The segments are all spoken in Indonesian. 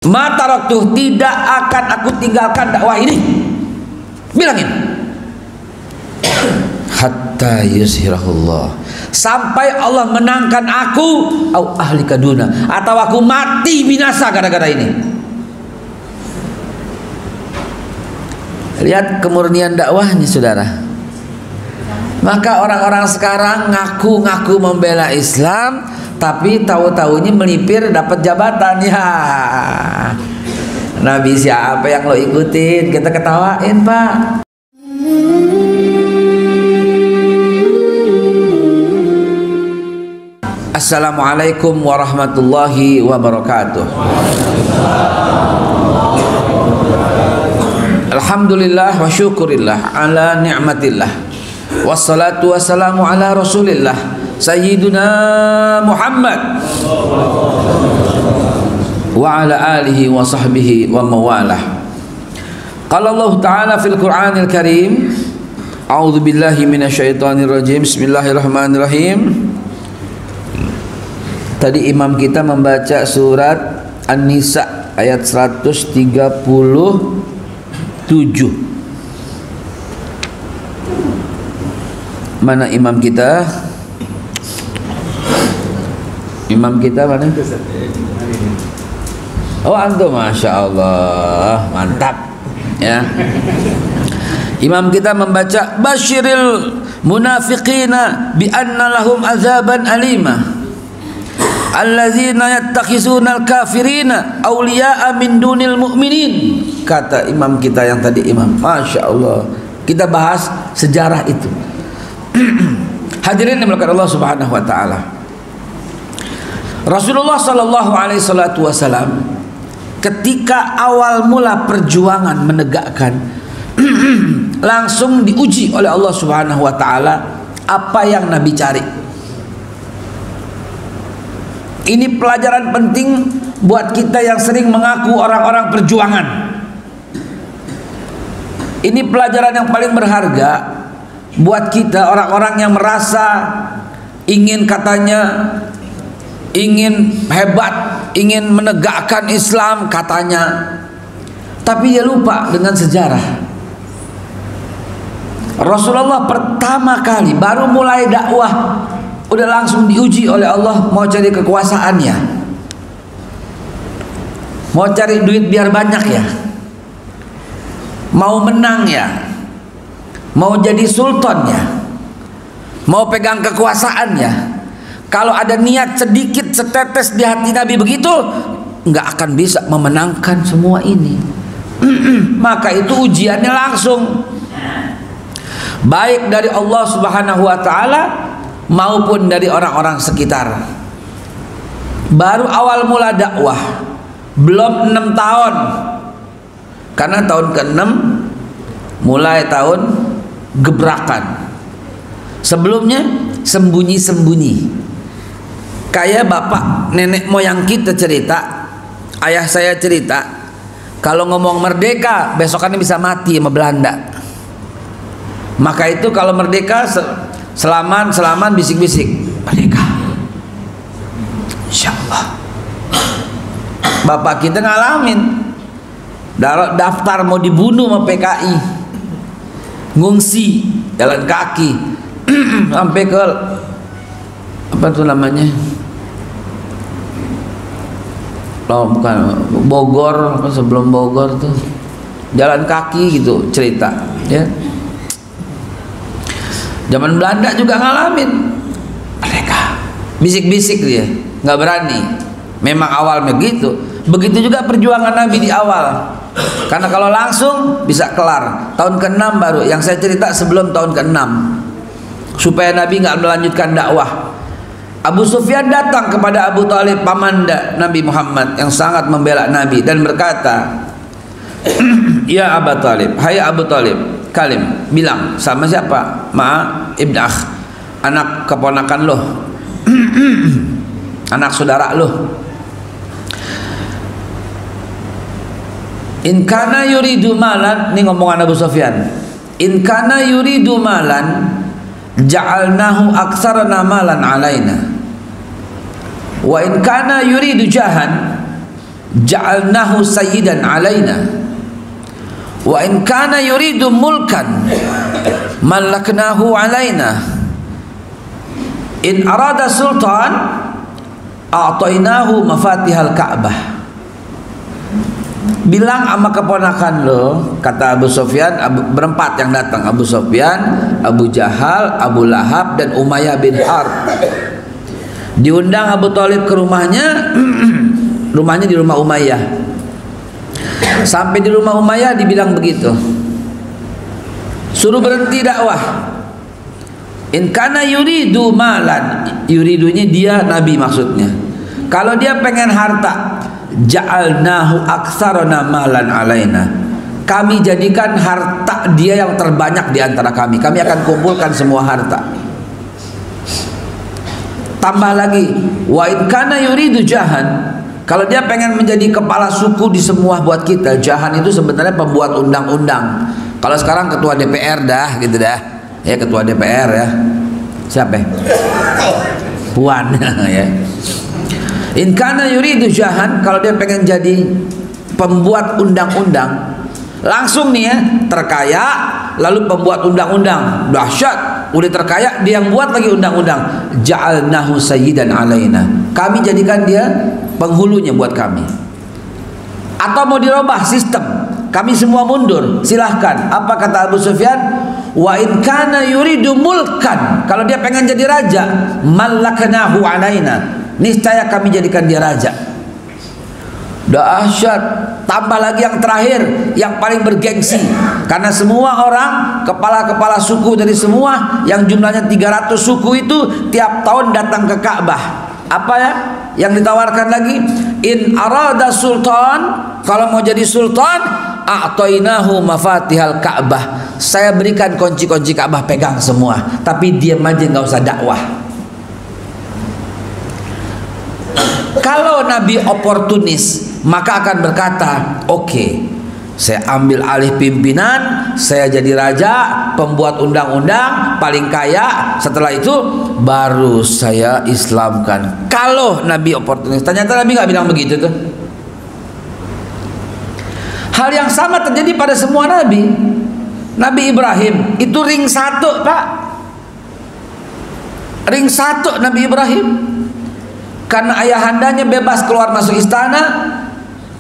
ma taraktuh, tidak akan aku tinggalkan dakwah ini. Bilangin. Hatta yuzhirahullah, sampai Allah menangkan aku, au ahli kaduna, atau aku mati binasa gara-gara ini. Lihat kemurnian dakwahnya, saudara. Maka orang-orang sekarang ngaku-ngaku membela Islam, tapi tahu-tahunya melipir dapat jabatan. Ya, Nabi siapa yang lo ikutin? Kita ketawain, Pak. Assalamualaikum warahmatullahi wabarakatuh. Alhamdulillah wa syukurillah ala ni'matillah, wassalatu wassalamu ala rasulillah sayyiduna Muhammad wa ala alihi wa sahbihi wa mawalah. Qala Allah ta'ala fil Qur'anil Karim, a'udzu billahi minasyaitonir rajim, bismillahirrahmanirrahim. Tadi imam kita membaca surat An-Nisa ayat 137. Mana imam kita? Imam kita mana? Oh, antum, masya Allah, mantap ya. Imam kita membaca basyiril munafiqina bi anna lahum azaban alima allazina yattakhizuna al-kafirina awliya'a min dunil mu'minin. Kata imam kita yang tadi, imam, masya Allah, kita bahas sejarah itu. Hadirin yang dimuliakan Allah Subhanahu wa taala, Rasulullah sallallahu alaihi wasallam ketika awal mula perjuangan menegakkan langsung diuji oleh Allah Subhanahu wa taala apa yang Nabi cari. Ini pelajaran penting buat kita yang sering mengaku orang-orang perjuangan. Ini pelajaran yang paling berharga buat kita orang-orang yang merasa ingin, katanya ingin hebat, ingin menegakkan Islam katanya, tapi dia lupa dengan sejarah. Rasulullah pertama kali baru mulai dakwah udah langsung diuji oleh Allah, mau cari kekuasaannya, mau cari duit biar banyak ya, mau menang ya, mau jadi sultan ya, mau pegang kekuasaannya. Kalau ada niat sedikit setetes di hati Nabi begitu, nggak akan bisa memenangkan semua ini. Maka itu ujiannya langsung, baik dari Allah Subhanahu wa taala maupun dari orang-orang sekitar. Baru awal mula dakwah, belum 6 tahun, karena tahun ke-6 mulai tahun gebrakan. Sebelumnya sembunyi-sembunyi, kayak bapak nenek moyang kita cerita, ayah saya cerita, kalau ngomong merdeka besokannya bisa mati sama Belanda. Maka itu kalau merdeka selaman bisik-bisik merdeka, insyaallah. Bapak kita ngalamin daftar mau dibunuh sama PKI, ngungsi jalan kaki sampai ke apa tuh namanya, oh bukan Bogor, apa sebelum Bogor tuh jalan kaki gitu cerita ya. Zaman Belanda juga ngalamin mereka bisik-bisik, dia nggak berani. Memang awalnya gitu. Begitu juga perjuangan Nabi di awal, karena kalau langsung bisa kelar tahun ke-6 baru. Yang saya cerita sebelum tahun ke-6, supaya Nabi nggak melanjutkan dakwah. Abu Sufyan datang kepada Abu Talib, pamanda Nabi Muhammad yang sangat membela Nabi, dan berkata, ya Abu Talib, hai Abu Talib, kalim, bilang sama siapa? Ma ibn akh, anak keponakan lo, anak saudara lo. In kana yuridu malan, ini ngomongan Abu Sufyan. In kana yuridu malan ja'alnahu aktsarana malan alaina. Wa in kana yuridu jahan ja'alnahu sayyidan alaina wa in kana yuridu mulkan malaknahu alaina in arada sultan a'tainahu mafatihal Ka'bah. Bilang sama keponakan lo, kata Abu Sufyan, berempat yang datang, Abu Sufyan, Abu Jahal, Abu Lahab, dan Umayyah bin Harb. Diundang Abu Thalib ke rumahnya, rumahnya di rumah Umayyah. Sampai di rumah Umayyah dibilang begitu, suruh berhenti dakwah. In kana yuridu malan, yuridunya dia Nabi maksudnya. Kalau dia pengen harta, ja'alnahu aktsarana malan alaina, kami jadikan harta dia yang terbanyak di antara kami. Kami akan kumpulkan semua harta. Tambah lagi, wa in kana yuridu jahan, kalau dia pengen menjadi kepala suku di semua buat kita. Jahan itu sebenarnya pembuat undang-undang. Kalau sekarang ketua DPR dah gitu dah. Ya, ketua DPR ya. Siapa? Puan ya. In kana yuridu jahan, kalau dia pengen jadi pembuat undang-undang, langsung nih ya, terkaya lalu pembuat undang-undang, dahsyat, udah terkaya dia yang buat lagi undang-undang. Ja'alnahu sayyidan alaina, kami jadikan dia penghulunya buat kami. Atau mau dirubah sistem, kami semua mundur, silahkan. Apa kata Abu Sufyan? Wa in kana yuridu mulkan, kalau dia pengen jadi raja, malaknahu alaina, niscaya kami jadikan dia raja. Dahsyat. Tambah lagi yang terakhir, yang paling bergengsi, karena semua orang kepala-kepala suku dari semua yang jumlahnya 300 suku itu tiap tahun datang ke Ka'bah. Apa ya yang ditawarkan lagi? In arada sultan, kalau mau jadi sultan, a'tainahu mafatihal Ka'bah, saya berikan kunci-kunci Ka'bah, pegang semua, tapi diam aja, nggak usah dakwah. Kalau Nabi oportunis, maka akan berkata, oke, saya ambil alih pimpinan, saya jadi raja, pembuat undang-undang, paling kaya, setelah itu baru saya Islamkan. Kalau Nabi oportunis, ternyata Nabi nggak bilang begitu tuh. Hal yang sama terjadi pada semua Nabi. Nabi Ibrahim itu ring 1 Pak, ring 1 Nabi Ibrahim. Karena ayahandanya bebas keluar masuk istana,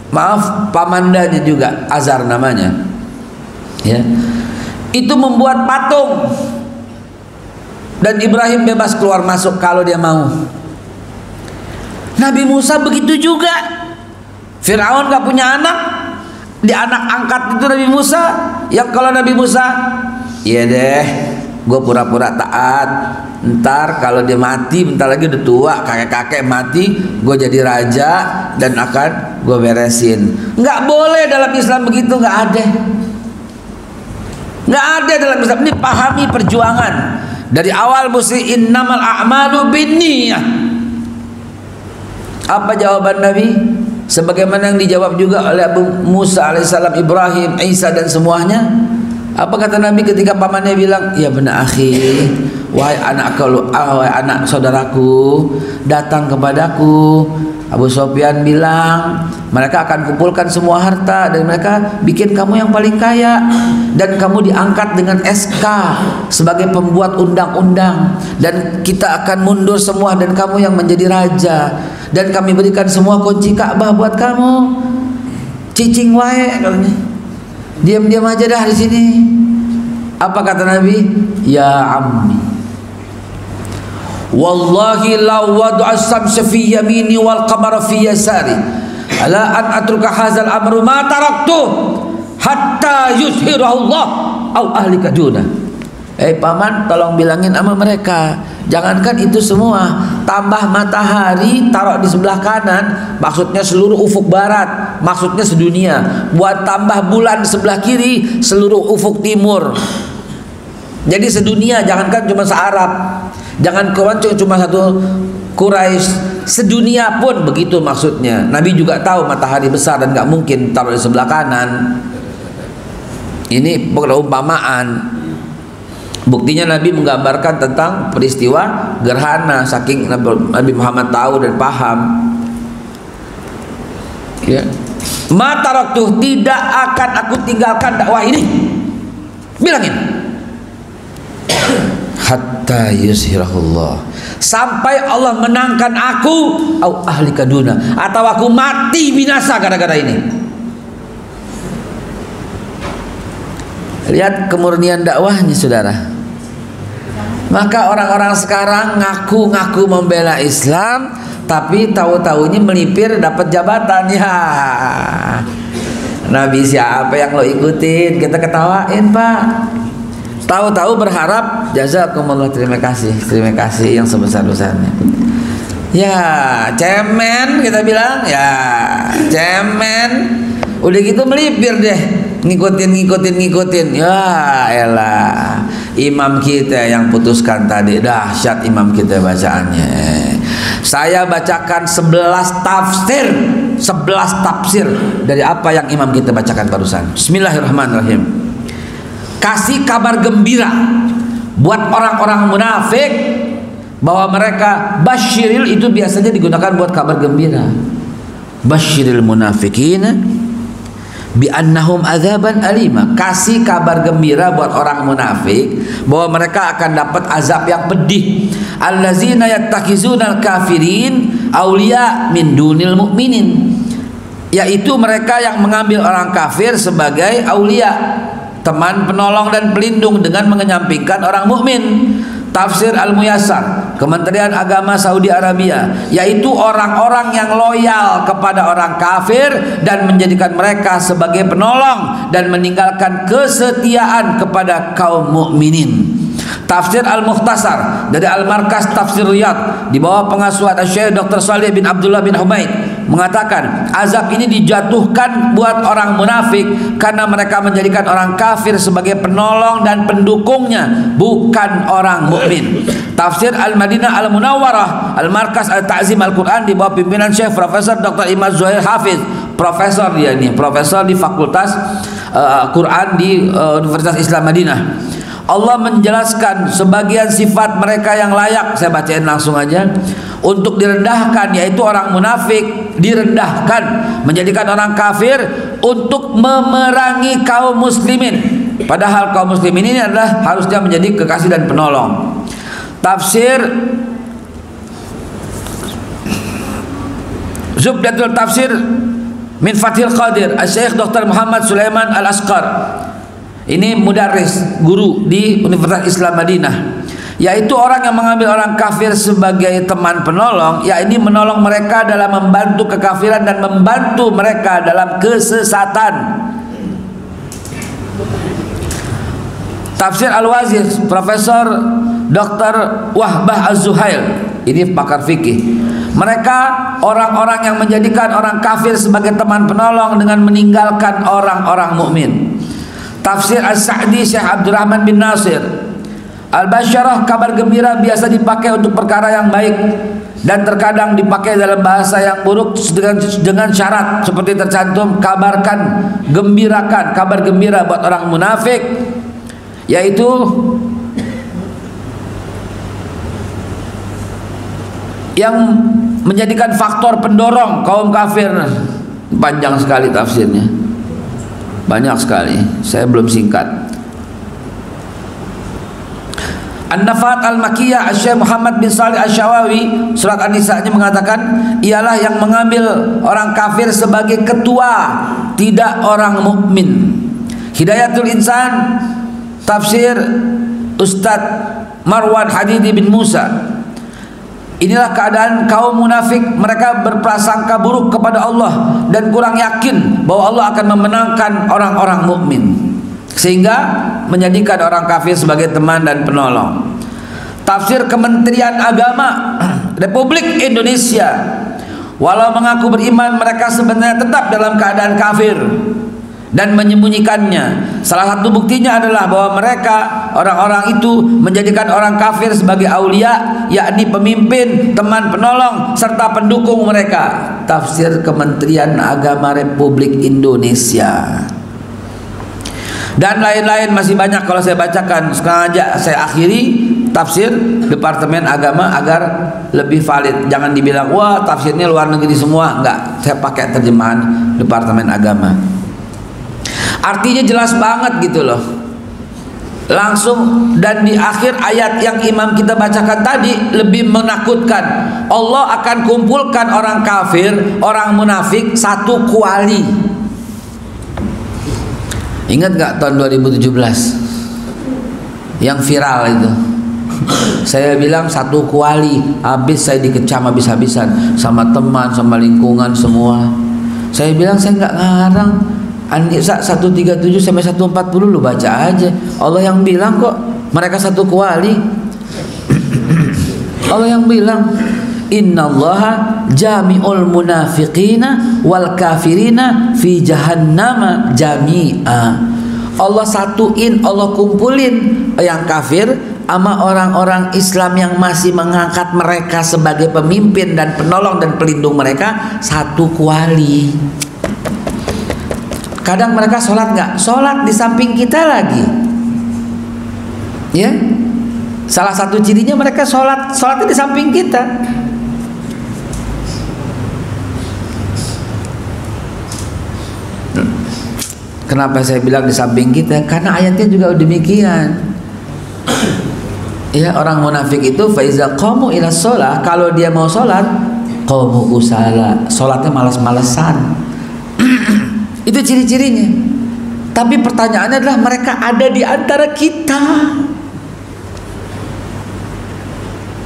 maaf, pamandanya juga, Azar namanya ya, itu membuat patung, dan Ibrahim bebas keluar masuk kalau dia mau. Nabi Musa begitu juga. Fir'aun gak punya anak, di anak angkat itu Nabi Musa, yang kalau Nabi Musa, iya deh, gue pura-pura taat, ntar kalau dia mati, bentar lagi udah tua, kakek-kakek mati, gue jadi raja dan akan gue beresin. Nggak boleh dalam Islam begitu, nggak ada. Nggak ada dalam Islam. Ini pahami perjuangan dari awal, mesti innamal a'malu binniyah. Apa jawaban Nabi? Sebagaimana yang dijawab juga oleh Abu Musa alaihissalam, Ibrahim, Isa dan semuanya. Apa kata Nabi ketika pamannya bilang, ya benar akhi, wahai anak saudaraku, datang kepadaku. Abu Sufyan bilang, mereka akan kumpulkan semua harta dan mereka bikin kamu yang paling kaya, dan kamu diangkat dengan SK sebagai pembuat undang-undang, dan kita akan mundur semua dan kamu yang menjadi raja, dan kami berikan semua kunci Ka'bah buat kamu. Cicing wae katanya. Diam-diam aja dah di sini. Apa kata Nabi? Ya ammi, wallahi law wada'a as-samsa fi yamini wal qamara fi yasari ala an atruka hadzal amru ma taraktu hatta yuzhirahu Allah au ahlika duna. Paman, tolong bilangin sama mereka, jangankan itu semua, tambah matahari taruh di sebelah kanan, maksudnya seluruh ufuk barat, maksudnya sedunia. Buat tambah bulan sebelah kiri, seluruh ufuk timur. Jadi sedunia, jangankan cuma se-Arab, jangan cuma satu Quraisy, sedunia pun begitu maksudnya. Nabi juga tahu matahari besar dan nggak mungkin taruh di sebelah kanan. Ini perumpamaan. Buktinya Nabi menggambarkan tentang peristiwa gerhana, saking Nabi Muhammad tahu dan paham. Ya. Ma taraktuh, tidak akan aku tinggalkan dakwah ini. Bilangin. Hatta yuzhirahullah, sampai Allah menangkan aku, au ahlika duna, atau aku mati binasa gara-gara ini. Lihat kemurnian dakwahnya, saudara. Maka orang-orang sekarang ngaku-ngaku membela Islam, tapi tahu-tahunya melipir dapat jabatan. Ya, Nabi siapa yang lo ikutin? Kita ketawain, Pak. Tahu-tahu berharap jazakumullah, terima kasih yang sebesar-besarnya. Ya, cemen kita bilang, ya cemen. Udah gitu melipir deh, ngikutin. Ya elah, imam kita yang putuskan tadi, dahsyat imam kita bacaannya. Saya bacakan 11 tafsir dari apa yang imam kita bacakan barusan. Bismillahirrahmanirrahim. Kasih kabar gembira buat orang-orang munafik bahwa mereka, basyiril itu biasanya digunakan buat kabar gembira. Basyiril munafiqina bi annahum adzaban alima. Kasih kabar gembira buat orang munafik bahwa mereka akan dapat azab yang pedih. Allazina yattakhizunal kafirin auliya min dunil mu'minin, yaitu mereka yang mengambil orang kafir sebagai aulia, teman penolong dan pelindung, dengan mengenyampingkan orang mukmin. Tafsir Al-Muyassar, Kementerian Agama Saudi Arabia, yaitu orang-orang yang loyal kepada orang kafir dan menjadikan mereka sebagai penolong dan meninggalkan kesetiaan kepada kaum mukminin. Tafsir Al-Mukhtasar dari Al-Markas Tafsir Riyadh di bawah pengasuhan Syekh Dr. Salih bin Abdullah bin Humaid mengatakan, azab ini dijatuhkan buat orang munafik karena mereka menjadikan orang kafir sebagai penolong dan pendukungnya, bukan orang mukmin. Tafsir Al-Madinah Al-Munawwarah Al-Markas Al-Ta'zim Al-Quran di bawah pimpinan Syekh Profesor Dr. Imad Zuhair Hafiz, profesor dia ini, profesor di Fakultas Quran di Universitas Islam Madinah. Allah menjelaskan sebagian sifat mereka yang layak, saya bacain langsung aja, untuk direndahkan, yaitu orang munafik direndahkan, menjadikan orang kafir untuk memerangi kaum muslimin, padahal kaum muslimin ini adalah harusnya menjadi kekasih dan penolong. Tafsir Zubdatul Tafsir min Fathil Qadir Syekh Dr. Muhammad Sulaiman Al-Asqar, ini mudarris, guru di Universitas Islam Madinah, yaitu orang yang mengambil orang kafir sebagai teman penolong, yakni menolong mereka dalam membantu kekafiran dan membantu mereka dalam kesesatan. Tafsir Al-Wazir Profesor Dr. Wahbah Az-Zuhail, ini pakar fikih, mereka orang-orang yang menjadikan orang kafir sebagai teman penolong dengan meninggalkan orang-orang mukmin. Tafsir As-Sa'di Syekh Abdurrahman bin Nasir, Al-Basyarah, kabar gembira biasa dipakai untuk perkara yang baik dan terkadang dipakai dalam bahasa yang buruk dengan syarat seperti tercantum, kabarkan, gembirakan, kabar gembira buat orang munafik, yaitu yang menjadikan faktor pendorong kaum kafir. Panjang sekali tafsirnya, banyak sekali, saya belum singkat. An-Nafat Al-Makiyah Syekh Muhammad bin Salih Asy-Syawawi surat An-Nisa-nya mengatakan, ialah yang mengambil orang kafir sebagai ketua, tidak orang mukmin. Hidayatul Insan Tafsir Ustadz Marwan Hadidi bin Musa, inilah keadaan kaum munafik, mereka berprasangka buruk kepada Allah dan kurang yakin bahwa Allah akan memenangkan orang-orang mukmin, sehingga menjadikan orang kafir sebagai teman dan penolong. Tafsir Kementerian Agama Republik Indonesia, walau mengaku beriman, mereka sebenarnya tetap dalam keadaan kafir dan menyembunyikannya. Salah satu buktinya adalah bahwa mereka, orang-orang itu, menjadikan orang kafir sebagai aulia, yakni pemimpin, teman penolong, serta pendukung mereka. Tafsir Kementerian Agama Republik Indonesia. Dan lain-lain masih banyak kalau saya bacakan. Sekarang aja saya akhiri tafsir Departemen Agama agar lebih valid. Jangan dibilang wah tafsirnya luar negeri semua. Enggak, saya pakai terjemahan Departemen Agama. Artinya jelas banget gitu loh. Langsung, dan di akhir ayat yang imam kita bacakan tadi lebih menakutkan. Allah akan kumpulkan orang kafir, orang munafik satu kuali. Ingat gak tahun 2017 yang viral itu? Saya bilang satu kuali, habis saya dikecam habis-habisan sama teman, sama lingkungan semua. Saya bilang saya nggak ngarang. An-Nisa 137 sampai 140 lu baca aja. Allah yang bilang kok mereka satu kuali. Allah yang bilang innallaha jami'ul munafiqina wal kafirina fi jahannama jami'a. Allah satuin, Allah kumpulin yang kafir sama orang-orang Islam yang masih mengangkat mereka sebagai pemimpin dan penolong dan pelindung mereka satu kuali. Kadang mereka sholat nggak? Sholat di samping kita lagi, ya. Salah satu cirinya mereka sholatnya di samping kita. Kenapa saya bilang di samping kita? Karena ayatnya juga demikian. Ya, orang munafik itu faiza qamu ila sholat, kalau dia mau sholat qamu usala, sholatnya malas-malesan. Itu ciri-cirinya. Tapi pertanyaannya adalah mereka ada di antara kita.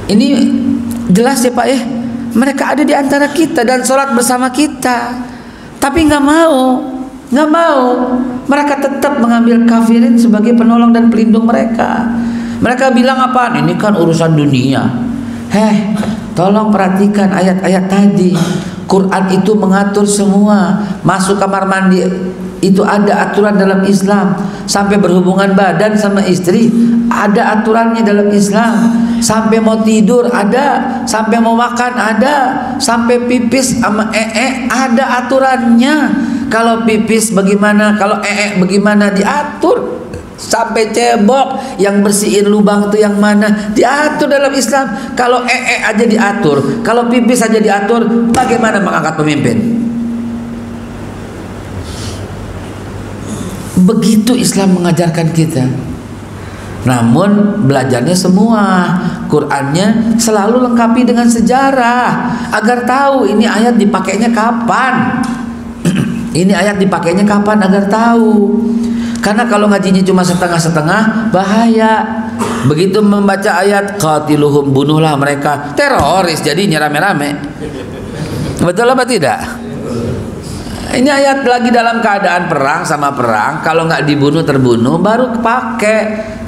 Ini jelas ya Pak ya. Mereka ada di antara kita dan sholat bersama kita. Tapi nggak mau. Mereka tetap mengambil kafirin sebagai penolong dan pelindung mereka. Mereka bilang apaan? Ini kan urusan dunia. Tolong perhatikan ayat-ayat tadi. Quran itu mengatur semua. Masuk kamar mandi itu ada aturan dalam Islam. Sampai berhubungan badan sama istri ada aturannya dalam Islam. Sampai mau tidur ada, sampai mau makan ada, sampai pipis sama ada aturannya. Kalau pipis bagaimana, kalau bagaimana diatur. Sampai cebok yang bersihin lubang itu yang mana diatur dalam Islam. Kalau aja diatur, kalau pipis aja diatur, bagaimana mengangkat pemimpin? Begitu Islam mengajarkan kita. Namun belajarnya semua, Qur'annya selalu lengkapi dengan sejarah agar tahu ini ayat dipakainya kapan. Ini ayat dipakainya kapan agar tahu. Karena kalau ngajinya cuma setengah-setengah bahaya. Begitu membaca ayat qatiluhum, bunuhlah mereka, teroris jadinya rame-rame. Betul apa tidak? Ini ayat lagi dalam keadaan perang sama perang, kalau nggak dibunuh terbunuh baru kepake.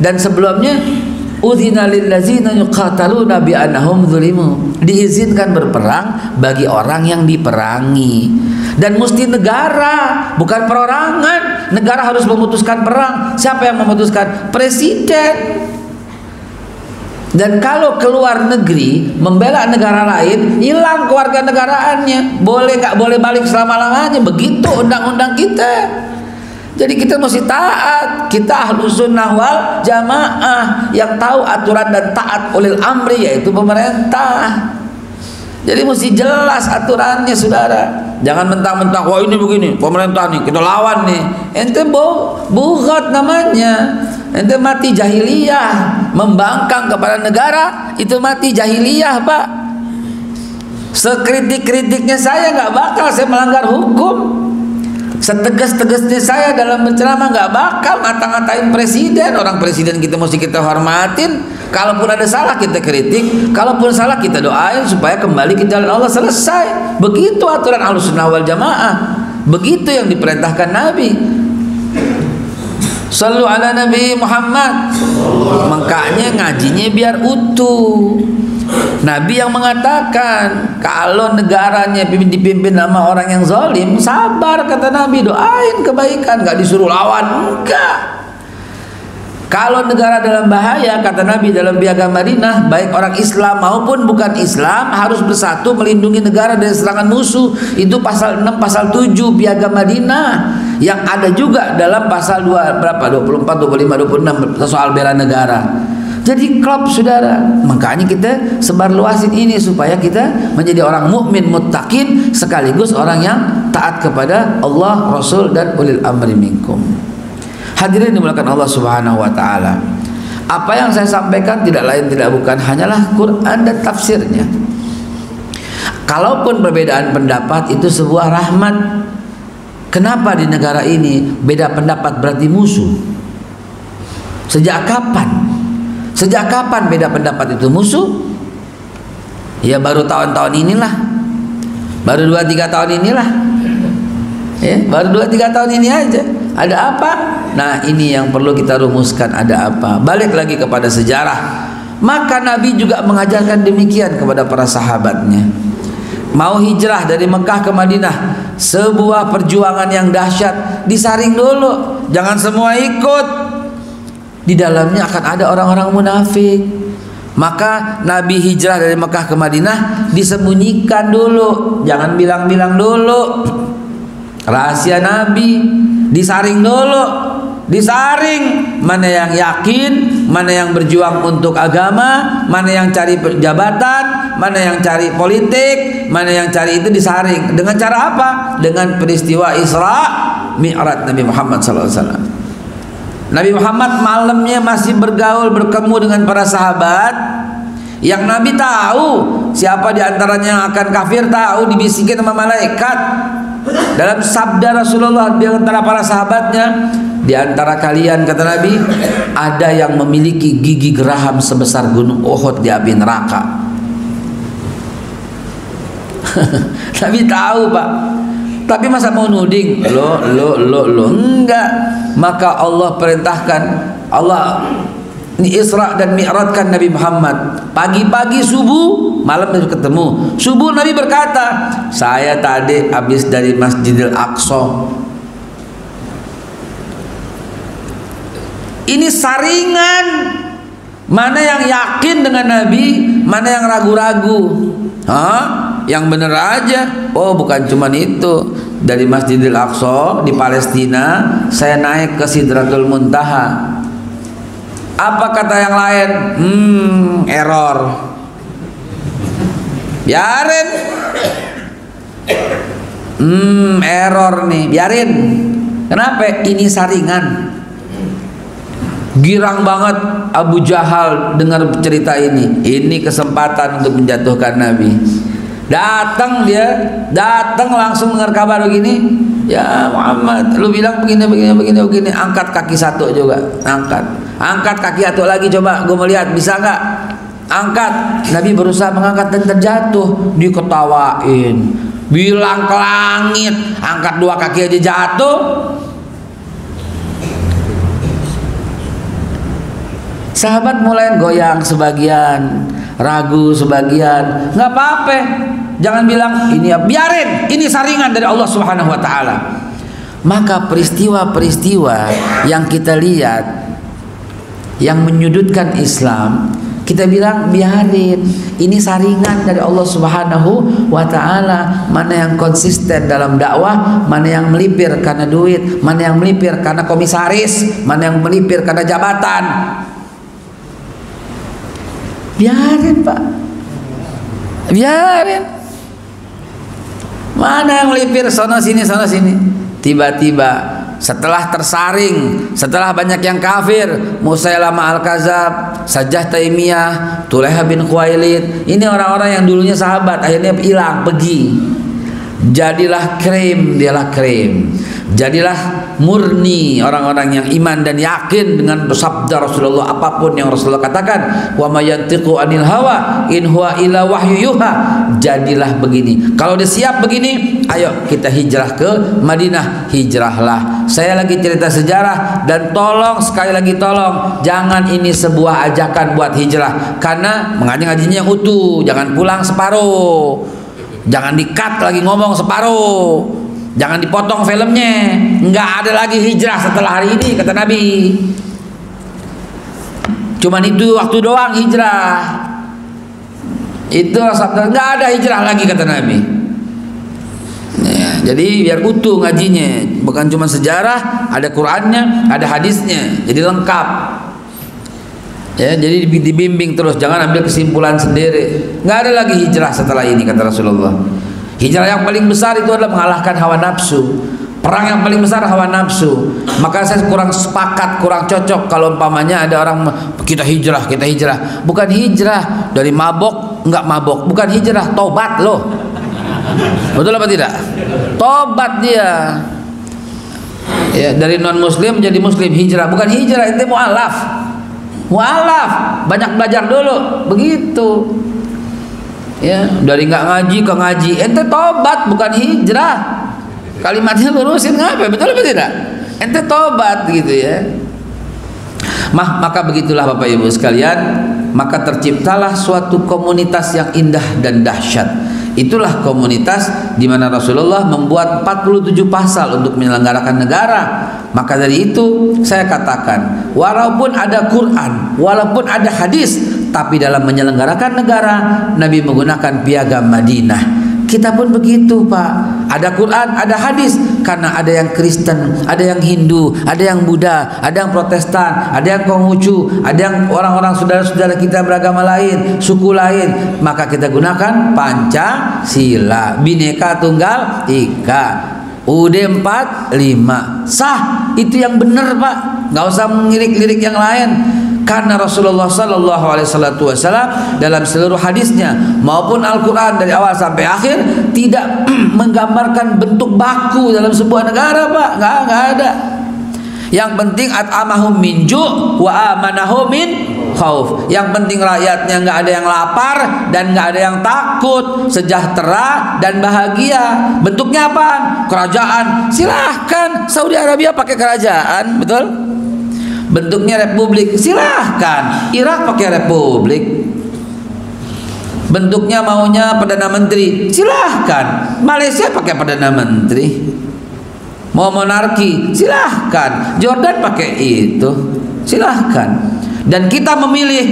Dan sebelumnya udzina lil ladzina yuqataluna bi annahum zulimu, diizinkan berperang bagi orang yang diperangi. Dan mesti negara, bukan perorangan. Negara harus memutuskan perang. Siapa yang memutuskan? Presiden. Dan kalau keluar negeri membela negara lain, hilang kewarganegaraannya. Boleh nggak boleh balik selama-lamanya. Begitu undang-undang kita. Jadi kita mesti taat. Kita ahlus sunnah wal jamaah yang tahu aturan dan taat ulil amri, yaitu pemerintah. Jadi mesti jelas aturannya, saudara. Jangan mentang-mentang wah ini begini pemerintah nih kita lawan nih. Ente bughat namanya. Ente mati jahiliyah, membangkang kepada negara itu mati jahiliyah, Pak. Sekritik-kritiknya saya nggak bakal saya melanggar hukum. Setegas-tegasnya saya dalam berceramah nggak bakal ngata-ngatain presiden. Orang presiden kita mesti kita hormatin. Kalaupun ada salah kita kritik, kalaupun salah kita doain supaya kembali ke jalan Allah, selesai. Begitu aturan Ahlussunnah wal Jamaah. Begitu yang diperintahkan Nabi. Sallu ala Nabi Muhammad. Makanya ngajinya biar utuh. Nabi yang mengatakan kalau negaranya dipimpin sama orang yang zalim, sabar kata Nabi, doain kebaikan, nggak disuruh lawan, enggak. Kalau negara dalam bahaya, kata Nabi dalam Piagam Madinah, baik orang Islam maupun bukan Islam harus bersatu melindungi negara dari serangan musuh. Itu pasal 6, pasal 7 Piagam Madinah, yang ada juga dalam pasal 2 berapa? 24, 25, 26 soal bela negara. Jadi klub saudara, makanya kita sebar luasin ini supaya kita menjadi orang mukmin muttaqin sekaligus orang yang taat kepada Allah, Rasul dan ulil amri minkum. Hadirin dimuliakan Allah Subhanahu wa taala. Apa yang saya sampaikan tidak lain tidak bukan hanyalah Quran dan tafsirnya. Kalaupun perbedaan pendapat itu sebuah rahmat. Kenapa di negara ini beda pendapat berarti musuh? Sejak kapan? Sejak kapan beda pendapat itu musuh? Ya baru tahun-tahun inilah. Baru 2-3 tahun inilah. Ya, baru 2-3 tahun ini aja. Ada apa? Nah, ini yang perlu kita rumuskan, ada apa? Balik lagi kepada sejarah. Maka Nabi juga mengajarkan demikian kepada para sahabatnya. Mau hijrah dari Mekah ke Madinah, sebuah perjuangan yang dahsyat, disaring dulu. Jangan semua ikut. Di dalamnya akan ada orang-orang munafik. Maka Nabi hijrah dari Mekah ke Madinah disembunyikan dulu, jangan bilang-bilang dulu. Rahasia Nabi disaring dulu, disaring mana yang yakin, mana yang berjuang untuk agama, mana yang cari jabatan, mana yang cari politik, mana yang cari itu disaring. Dengan cara apa? Dengan peristiwa Isra Mi'raj Nabi Muhammad SAW. Nabi Muhammad malamnya masih bergaul bertemu dengan para sahabat. Yang Nabi tahu siapa di antaranya yang akan kafir, tahu, dibisikin sama malaikat. Dalam sabda Rasulullah di antara para sahabatnya, di antara kalian kata Nabi, ada yang memiliki gigi geraham sebesar gunung Uhud di api neraka. Nabi tahu, Pak. Tapi masa mau nuding? Lo enggak. Maka Allah perintahkan, Allah Isra dan Mi'rajkan Nabi Muhammad. Pagi-pagi subuh, malam baru ketemu. Subuh Nabi berkata, saya tadi habis dari Masjidil Aqsa. Ini saringan. Mana yang yakin dengan Nabi, mana yang ragu-ragu. Yang bener aja. Oh, bukan cuman itu. Dari Masjidil Aqsa di Palestina saya naik ke Sidratul Muntaha. Apa kata yang lain? Error. Biarin. Error nih, biarin. Kenapa? Ini saringan. Girang banget Abu Jahal dengar cerita ini. Ini kesempatan untuk menjatuhkan Nabi. Datang dia, datang langsung dengar kabar begini. Ya Muhammad, lu bilang begini, angkat kaki satu juga, angkat kaki satu lagi, coba gue mau lihat, bisa nggak? Angkat. Nabi berusaha mengangkat dan terjatuh, diketawain, bilang ke langit, angkat 2 kaki aja jatuh. Sahabat mulai goyang sebagian, ragu sebagian. Nggak apa-apa, jangan bilang ini, biarin, ini saringan dari Allah Subhanahu wa taala. Maka peristiwa-peristiwa yang kita lihat yang menyudutkan Islam, kita bilang biarin, ini saringan dari Allah Subhanahu wa taala. Mana yang konsisten dalam dakwah, mana yang melipir karena duit, mana yang melipir karena komisaris, mana yang melipir karena jabatan. Biarin, Pak. Biarin. Mana yang melipir sono sini. Tiba-tiba setelah tersaring, setelah banyak yang kafir, Musailamah Al-Kadzab, Sajjah Taimiyah, Tulaiha bin Khuwailid, ini orang-orang yang dulunya sahabat akhirnya hilang, pergi. Jadilah krim, dialah krim. Jadilah murni orang-orang yang iman dan yakin dengan sabda Rasulullah, apapun yang Rasulullah katakan, wa may yantiqu anil hawa in huwa illa wahyu yuha. Jadilah begini. Kalau udah siap begini, ayo kita hijrah ke Madinah. Hijrahlah. Saya lagi cerita sejarah, dan tolong, sekali lagi tolong, jangan ini sebuah ajakan buat hijrah, karena ngajinya yang utuh, jangan pulang separuh, jangan di-cut lagi ngomong separuh. Jangan dipotong filmnya. Nggak ada lagi hijrah setelah hari ini, kata Nabi. Cuman itu waktu doang hijrah. Itu sabda, nggak ada hijrah lagi, kata Nabi. Ya, jadi biar utuh ngajinya, bukan cuma sejarah, ada Qurannya, ada hadisnya, jadi lengkap. Ya, jadi dibimbing terus, jangan ambil kesimpulan sendiri. Nggak ada lagi hijrah setelah ini, kata Rasulullah. Hijrah yang paling besar itu adalah mengalahkan hawa nafsu. Perang yang paling besar hawa nafsu. Maka saya kurang sepakat, kurang cocok kalau umpamanya ada orang kita hijrah. Bukan hijrah dari mabok, enggak mabok. Bukan hijrah, tobat loh. Betul apa tidak? Tobat dia. Ya, dari non muslim jadi muslim, hijrah. Bukan hijrah, itu mu'alaf. Mu'alaf, banyak belajar dulu, begitu. Ya, dari nggak ngaji ke ngaji, ente tobat bukan hijrah. Kalimatnya lurusin ngapa? Betul apa tidak? Ente tobat gitu ya. Maka begitulah Bapak Ibu sekalian, maka terciptalah suatu komunitas yang indah dan dahsyat. Itulah komunitas di mana Rasulullah membuat 47 pasal untuk menyelenggarakan negara. Maka dari itu saya katakan, walaupun ada Quran, walaupun ada hadis, tapi dalam menyelenggarakan negara Nabi menggunakan piagam Madinah. Kita pun begitu, Pak. Ada Quran, ada hadis, karena ada yang Kristen, ada yang Hindu, ada yang Buddha, ada yang Protestan, ada yang Konghucu, ada yang orang-orang saudara-saudara kita beragama lain, suku lain, maka kita gunakan Pancasila, Bhinneka Tunggal Ika, UUD 45, sah. Itu yang benar, Pak. Nggak usah mengirik-lirik yang lain. Karena Rasulullah Sallallahu Alaihi Wasallam dalam seluruh hadisnya maupun Al-Quran dari awal sampai akhir tidak menggambarkan bentuk baku dalam sebuah negara, Pak. Nggak ada. Yang penting at'amahum min ju' wa amanahum min khauf. Yang penting rakyatnya nggak ada yang lapar dan nggak ada yang takut, sejahtera dan bahagia. Bentuknya apa? Kerajaan. Silahkan Saudi Arabia pakai kerajaan, betul? Bentuknya republik, silahkan. Irak pakai republik. Bentuknya maunya perdana menteri, silahkan. Malaysia pakai perdana menteri. Mau monarki, silahkan. Jordan pakai itu, silahkan. Dan kita memilih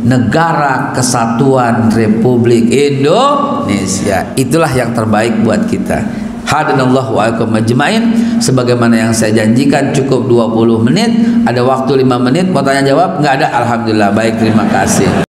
Negara Kesatuan Republik Indonesia. Itulah yang terbaik buat kita. Hadanallahu wa iyyakum ajmain. Sebagaimana yang saya janjikan, cukup 20 menit. Ada waktu 5 menit, mau tanya jawab? Nggak ada, alhamdulillah. Baik, terima kasih.